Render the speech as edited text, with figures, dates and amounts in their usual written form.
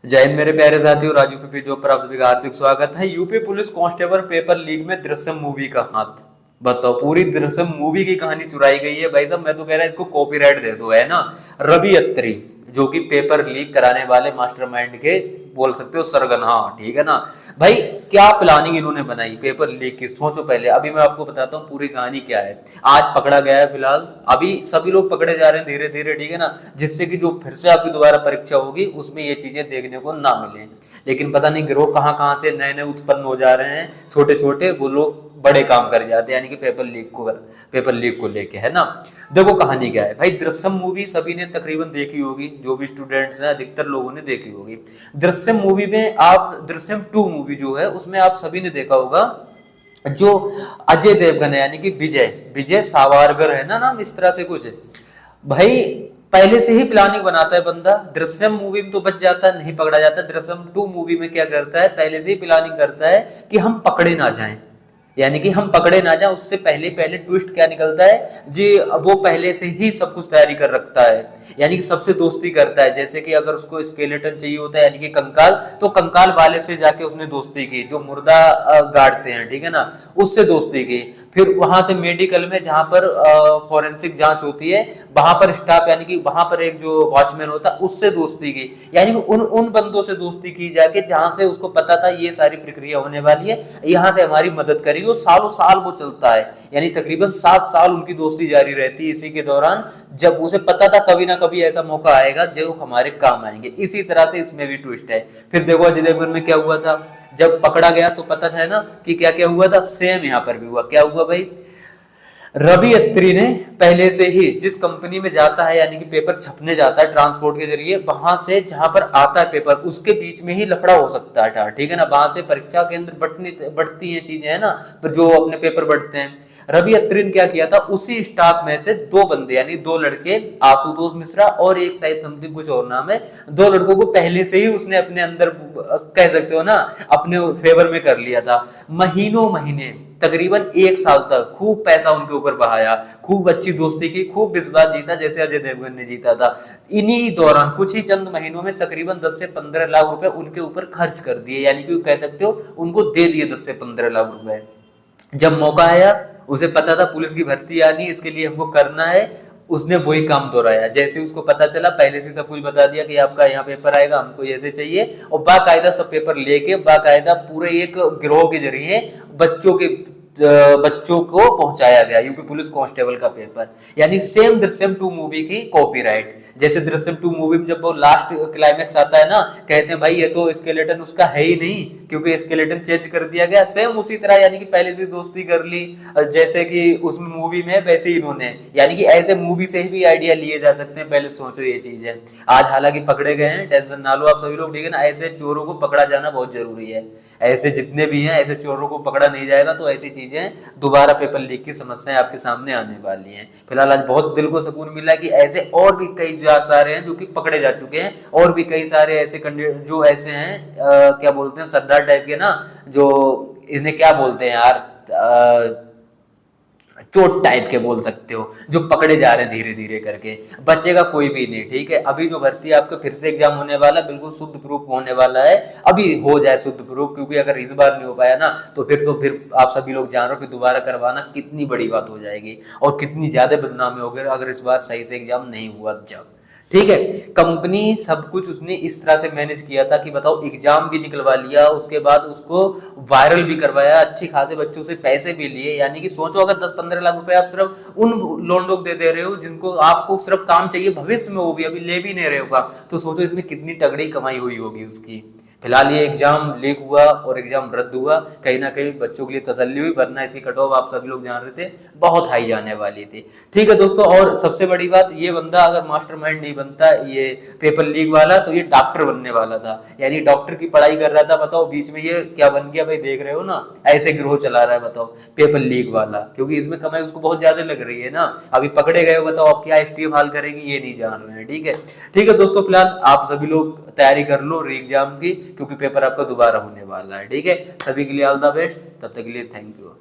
जय हिंद मेरे प्यारे साथियों, राजू पीपी जॉब पर आप सभी का हार्दिक स्वागत है। UP police constable paper leak में दृश्यम मूवी का हाथ। बताओ, पूरी दृश्यम मूवी की कहानी चुराई गई है भाई साहब। मैं तो कह रहा इसको कॉपीराइट दे दो, है ना। रवि अत्री, जो कि पेपर लीक कराने वाले मास्टरमाइंड के बोल सकते हो सरगना, ठीक है ना भाई। क्या प्लानिंग इन्होंने बनाई पेपर लीक की, सोचो पहले। अभी मैं आपको बताता हूँ पूरी कहानी क्या है। आज पकड़ा गया है फिलहाल, अभी सभी लोग पकड़े जा रहे हैं धीरे धीरे, ठीक है ना। जिससे कि जो फिर से आपकी दोबारा परीक्षा होगी उसमें ये चीजें देखने को ना मिले। लेकिन पता नहीं गिरोह कहाँ कहाँ से नए नए उत्पन्न हो जा रहे हैं, छोटे छोटे वो लोग बड़े काम कर जाते हैं, यानी कि पेपर लीक को लेके, है ना। देखो कहानी क्या है भाई। दृश्यम मूवी सभी ने तकरीबन देखी होगी, जो भी स्टूडेंट्स हैं अधिकतर लोगों ने देखी होगी। दृश्यम मूवी में आप दृश्यम 2 मूवी जो है उसमें आप सभी ने देखा होगा, जो अजय देवगन है यानी कि विजय विजय सावरकर है ना नाम, इस तरह से कुछ भाई। पहले से ही प्लानिंग बनाता है बंदा। दृश्यम मूवी में तो बच जाता है, नहीं पकड़ा जाता। दृश्यम 2 मूवी में क्या करता है, पहले से ही प्लानिंग करता है कि हम पकड़े ना जाएं, यानी कि हम पकड़े ना जाए। उससे पहले पहले ट्विस्ट क्या निकलता है जी, वो पहले से ही सब कुछ तैयारी कर रखता है, यानी कि सबसे दोस्ती करता है। जैसे कि अगर उसको स्केलेटन चाहिए होता है यानी कि कंकाल, तो कंकाल वाले से जाके उसने दोस्ती की, जो मुर्दा गाड़ते हैं, ठीक है ना, उससे दोस्ती की। फिर वहां से मेडिकल में जहां पर फॉरेंसिक जांच होती है, वहां पर स्टाफ यानी कि वहां पर एक जो वॉचमैन होता है उससे दोस्ती की, यानी कि उन उन बंदों से दोस्ती की जाके जहां से उसको पता था ये सारी प्रक्रिया होने वाली है, यहाँ से हमारी मदद करेगी। वो सालों साल वो चलता है, यानी तकरीबन 7 साल उनकी दोस्ती जारी रहती है। इसी के दौरान जब उसे पता था कभी ना कभी ऐसा मौका आएगा जो हमारे काम आएंगे, इसी तरह से इसमें भी ट्विस्ट है। फिर देखो अजय देवगन में क्या हुआ था, जब पकड़ा गया तो पता है ना कि क्या क्या हुआ था। सेम यहाँ पर भी हुआ। क्या हुआ भाई, रवि अत्री ने पहले से ही जिस कंपनी में जाता है, यानी कि पेपर छपने जाता है ट्रांसपोर्ट के जरिए, वहां से जहां पर आता है पेपर उसके बीच में ही लफड़ा हो सकता है, ठीक है ना। वहां से परीक्षा केंद्र बढ़ती हैं चीजें, है ना, जो अपने पेपर बढ़ते हैं। रवि अत्री ने क्या किया था, उसी स्टाफ में से 2 बंदे यानी 2 लड़के, आशुतोष मिश्रा और एक शायद समथिंग कुछ और नाम है, 2 लड़कों को पहले से ही उसने अपने अंदर कह सकते हो ना अपने फेवर में कर लिया था। महीनों महीने तकरीबन 1 साल तक खूब पैसा उनके ऊपर बहाया, खूब अच्छी दोस्ती की, खूब विश्वास जीता जैसे अजय देवगन ने जीता था। इन्हीं दौरान कुछ ही चंद महीनों में तकरीबन 10 से 15 लाख रुपए उनके ऊपर खर्च कर दिए, यानी कि कह सकते हो उनको दे दिए 10 से 15 लाख रुपए। जब मौका आया, उसे पता था पुलिस की भर्ती आनी, इसके लिए हमको करना है, उसने वही काम दोहराया। जैसे उसको पता चला पहले से सब कुछ बता दिया कि आपका यहाँ पेपर आएगा, हमको ऐसे चाहिए, और बाकायदा सब पेपर लेके बाकायदा पूरे एक गिरोह के जरिए बच्चों को पहुंचाया गया यूपी पुलिस कांस्टेबल का पेपर। यानी सेम दृश्यम 2 मूवी की कॉपीराइट। जैसे दृश्यम 2 मूवी में जब वो लास्ट क्लाइमेक्स आता है ना, कहते हैं भाई ये तो स्केलेटन उसका है ही नहीं क्योंकि स्केलेटन चेंज कर दिया गया। सेम उसी तरह, यानी कि पहले से दोस्ती कर ली जैसे कि उस मूवी में, वैसे ही इन्होंने, यानी कि ऐसे मूवी से भी आइडिया लिए जा सकते हैं। पहले सोचो ये चीज है। आज हालांकि पकड़े गए हैं, टेंशन ना लो आप सभी लोग, ठीक है ना। ऐसे चोरों को पकड़ा जाना बहुत जरूरी है। ऐसे जितने भी हैं, ऐसे चोरों को पकड़ा नहीं जाएगा तो ऐसी चीजें दोबारा पेपर लीक की समस्याएं आपके सामने आने वाली हैं। फिलहाल आज बहुत दिल को सुकून मिला कि ऐसे और भी कई सारे हैं जो कि पकड़े जा चुके हैं, और भी कई सारे ऐसे जो ऐसे हैं क्या बोलते हैं, सरदार टाइप के ना, जो इन्हें क्या बोलते हैं यार, चोट टाइप के बोल सकते हो, जो पकड़े जा रहे हैं धीरे धीरे करके। बचेगा कोई भी नहीं, ठीक है। अभी जो भर्ती है आपका फिर से एग्जाम होने वाला, बिल्कुल शुद्ध प्रूफ होने वाला है। अभी हो जाए शुद्ध प्रूफ, क्योंकि अगर इस बार नहीं हो पाया ना तो फिर आप सभी लोग जान रहे हो कि दोबारा करवाना कितनी बड़ी बात हो जाएगी, और कितनी ज्यादा बदनामी होगी अगर इस बार सही से एग्जाम नहीं हुआ जब, ठीक है। कंपनी सब कुछ उसने इस तरह से मैनेज किया था कि बताओ, एग्जाम भी निकलवा लिया, उसके बाद उसको वायरल भी करवाया, अच्छी खासे बच्चों से पैसे भी लिए। यानी कि सोचो अगर 10-15 लाख रुपए आप सिर्फ उन लोन लोग दे रहे हो जिनको आपको सिर्फ काम चाहिए भविष्य में, वो भी अभी ले भी नहीं रहे होगा, तो सोचो इसमें कितनी तगड़ी कमाई हुई होगी उसकी। फिलहाल ये एग्जाम लीक हुआ और एग्जाम रद्द हुआ, कहीं ना कहीं बच्चों के लिए तसल्ली हुई, वरना इसकी कट ऑफ आप सभी लोग जान रहे थे बहुत हाई जाने वाली थी, ठीक है दोस्तों। और सबसे बड़ी बात, ये बंदा अगर मास्टरमाइंड नहीं बनता ये पेपर लीक वाला, तो ये डॉक्टर बनने वाला था, यानी डॉक्टर की पढ़ाई कर रहा था। बताओ बीच में ये क्या बन गया भाई, देख रहे हो ना, ऐसे गिरोह चला रहा है बताओ पेपर लीक वाला, क्योंकि इसमें कमाई उसको बहुत ज्यादा लग रही है ना। अभी पकड़े गए हो, बताओ अब क्या एसटीएफ हाल करेगी ये नहीं जान रहे हैं, ठीक है। ठीक है दोस्तों, फिलहाल आप सभी लोग तैयारी कर लो री एग्जाम की, क्योंकि पेपर आपका दोबारा होने वाला है, ठीक है। सभी के लिए ऑल द बेस्ट, तब तक के लिए थैंक यू।